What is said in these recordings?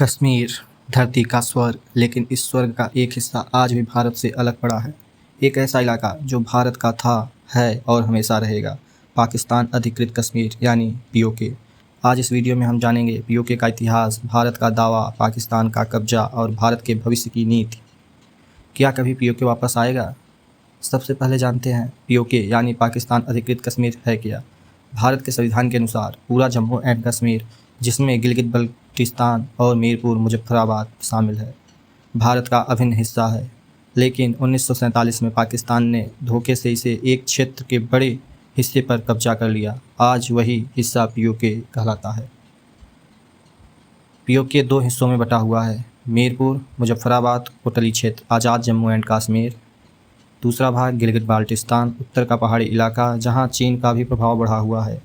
कश्मीर धरती का स्वर्ग, लेकिन इस स्वर्ग का एक हिस्सा आज भी भारत से अलग पड़ा है। एक ऐसा इलाका जो भारत का था, है और हमेशा रहेगा। पाकिस्तान अधिकृत कश्मीर यानी पीओके। आज इस वीडियो में हम जानेंगे पीओके का इतिहास, भारत का दावा, पाकिस्तान का कब्जा और भारत के भविष्य की नीति। क्या कभी पीओके वापस आएगा? सबसे पहले जानते हैं पीओके यानी पाकिस्तान अधिकृत कश्मीर है क्या। भारत के संविधान के अनुसार पूरा जम्मू एंड कश्मीर, जिसमें गिलगित बल्टिस्तान और मीरपुर मुजफ्फराबाद शामिल है, भारत का अभिन्न हिस्सा है। लेकिन 1947 में पाकिस्तान ने धोखे से इसे एक क्षेत्र के बड़े हिस्से पर कब्जा कर लिया। आज वही हिस्सा पीओके कहलाता है। पीओके दो हिस्सों में बटा हुआ है, मीरपुर मुजफ्फराबाद कोटली क्षेत्र आज़ाद जम्मू एंड कश्मीर। दूसरा भाग गिलगित बाल्टिस्तान, उत्तर का पहाड़ी इलाका जहां चीन का भी प्रभाव बढ़ा हुआ है।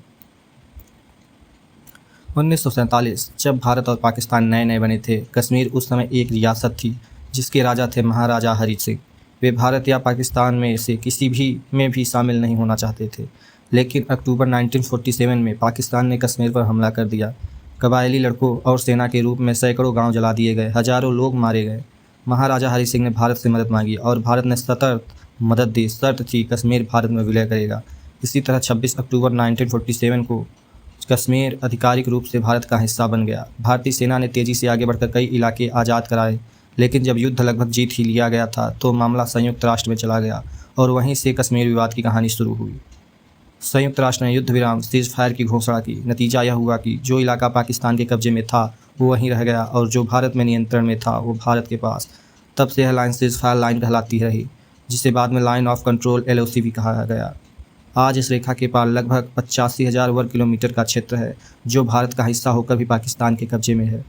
1947 जब भारत और पाकिस्तान नए नए बने थे, कश्मीर उस समय एक रियासत थी जिसके राजा थे महाराजा हरी सिंह। वे भारत या पाकिस्तान में से किसी भी में भी शामिल नहीं होना चाहते थे। लेकिन अक्टूबर 1947 में पाकिस्तान ने कश्मीर पर हमला कर दिया। कबायली लड़कों और सेना के रूप में सैकड़ों गांव जला दिए गए, हजारों लोग मारे गए। महाराजा हरी सिंह ने भारत से मदद मांगी और भारत ने सतर्क मदद दी। शर्त थी कश्मीर भारत में विलय करेगा। इसी तरह 26 अक्टूबर 1947 को कश्मीर आधिकारिक रूप से भारत का हिस्सा बन गया। भारतीय सेना ने तेजी से आगे बढ़कर कई इलाके आज़ाद कराए, लेकिन जब युद्ध लगभग जीत ही लिया गया था तो मामला संयुक्त राष्ट्र में चला गया और वहीं से कश्मीर विवाद की कहानी शुरू हुई। संयुक्त राष्ट्र ने युद्ध विराम सीज फायर की घोषणा की। नतीजा यह हुआ कि जो इलाका पाकिस्तान के कब्जे में था वो वहीं रह गया और जो भारत में नियंत्रण में था वो भारत के पास। तब से यह लाइन सीज फायर लाइन कहलाती रही, जिसे बाद में लाइन ऑफ कंट्रोल LOC भी कहा गया। आज इस रेखा के पार लगभग 85,000 वर्ग किलोमीटर का क्षेत्र है जो भारत का हिस्सा होकर भी पाकिस्तान के कब्जे में है।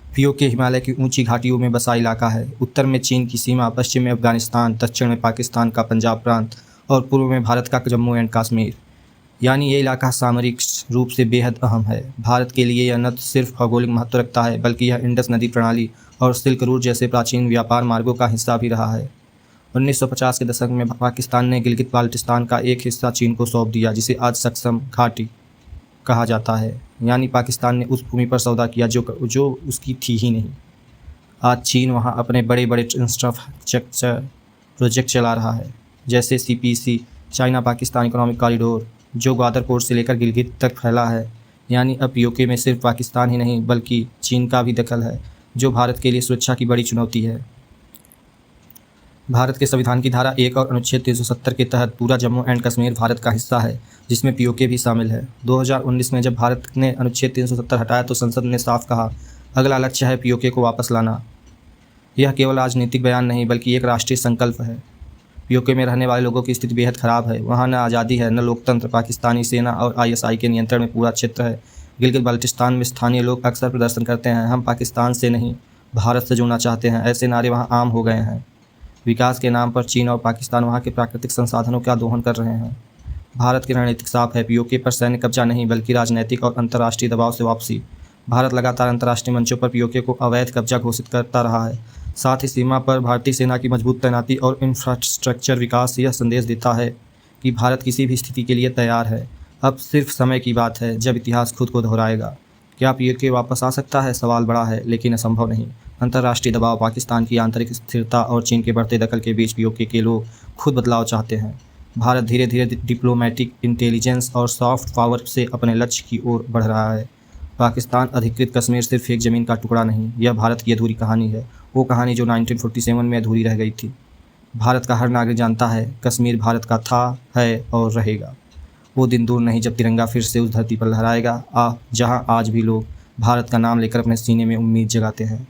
पीओके हिमालय की ऊंची घाटियों में बसा इलाका है। उत्तर में चीन की सीमा, पश्चिम में अफगानिस्तान, दक्षिण में पाकिस्तान का पंजाब प्रांत और पूर्व में भारत का जम्मू एंड कश्मीर। यानी ये इलाका सामरिक रूप से बेहद अहम है। भारत के लिए यह न सिर्फ भौगोलिक महत्व रखता है, बल्कि यह इंडस नदी प्रणाली और सिल्क रूट जैसे प्राचीन व्यापार मार्गों का हिस्सा भी रहा है। 1950 के दशक में पाकिस्तान ने गिलगित बाल्टिस्तान का एक हिस्सा चीन को सौंप दिया, जिसे आज सक्षम घाटी कहा जाता है। यानी पाकिस्तान ने उस भूमि पर सौदा किया जो उसकी थी ही नहीं। आज चीन वहां अपने बड़े बड़े इंफ्रास्ट्रक्चर प्रोजेक्ट चला रहा है, जैसे CPEC China Pakistan economic corridor, जो ग्वादर पोर्ट से लेकर गिलगित तक फैला है। यानी अब पीओके में सिर्फ पाकिस्तान ही नहीं बल्कि चीन का भी दखल है, जो भारत के लिए सुरक्षा की बड़ी चुनौती है। भारत के संविधान की धारा 1 और अनुच्छेद 370 के तहत पूरा जम्मू एंड कश्मीर भारत का हिस्सा है, जिसमें पीओके भी शामिल है। 2019 में जब भारत ने अनुच्छेद 370 हटाया तो संसद ने साफ कहा, अगला लक्ष्य है पीओके को वापस लाना। यह केवल राजनीतिक बयान नहीं बल्कि एक राष्ट्रीय संकल्प है। पीओके में रहने वाले लोगों की स्थिति बेहद खराब है। वहाँ न आज़ादी है, न लोकतंत्र। पाकिस्तानी सेना और ISI के नियंत्रण में पूरा क्षेत्र है। गिलगित बाल्टिस्तान में स्थानीय लोग अक्सर प्रदर्शन करते हैं, हम पाकिस्तान से नहीं भारत से जुड़ना चाहते हैं। ऐसे नारे वहाँ आम हो गए हैं। विकास के नाम पर चीन और पाकिस्तान वहाँ के प्राकृतिक संसाधनों का दोहन कर रहे हैं। भारत की रणनीतिक साफ है, पीओके पर सैन्य कब्जा नहीं बल्कि राजनैतिक और अंतर्राष्ट्रीय दबाव से वापसी। भारत लगातार अंतर्राष्ट्रीय मंचों पर पीओके को अवैध कब्जा घोषित करता रहा है। साथ ही सीमा पर भारतीय सेना की मजबूत तैनाती और इंफ्रास्ट्रक्चर विकास यह संदेश देता है कि भारत किसी भी स्थिति के लिए तैयार है। अब सिर्फ समय की बात है जब इतिहास खुद को दोहराएगा। क्या पीओके वापस आ सकता है? सवाल बड़ा है, लेकिन असंभव नहीं। अंतर्राष्ट्रीय दबाव, पाकिस्तान की आंतरिक स्थिरता और चीन के बढ़ते दखल के बीच पीओके के लोग खुद बदलाव चाहते हैं। भारत धीरे धीरे डिप्लोमेटिक इंटेलिजेंस और सॉफ्ट पावर से अपने लक्ष्य की ओर बढ़ रहा है। पाकिस्तान अधिकृत कश्मीर सिर्फ एक ज़मीन का टुकड़ा नहीं, यह भारत की अधूरी कहानी है, वो कहानी जो 1947 में अधूरी रह गई थी। भारत का हर नागरिक जानता है कश्मीर भारत का था, है और रहेगा। वो दिन दूर नहीं जब तिरंगा फिर से उस धरती पर लहराएगा जहाँ आज भी लोग भारत का नाम लेकर अपने सीने में उम्मीद जगाते हैं।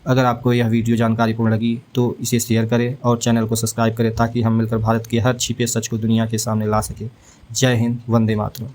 अगर आपको यह वीडियो जानकारीपूर्ण लगी तो इसे शेयर करें और चैनल को सब्सक्राइब करें ताकि हम मिलकर भारत के हर छिपे सच को दुनिया के सामने ला सकें। जय हिंद, वंदे मातरम।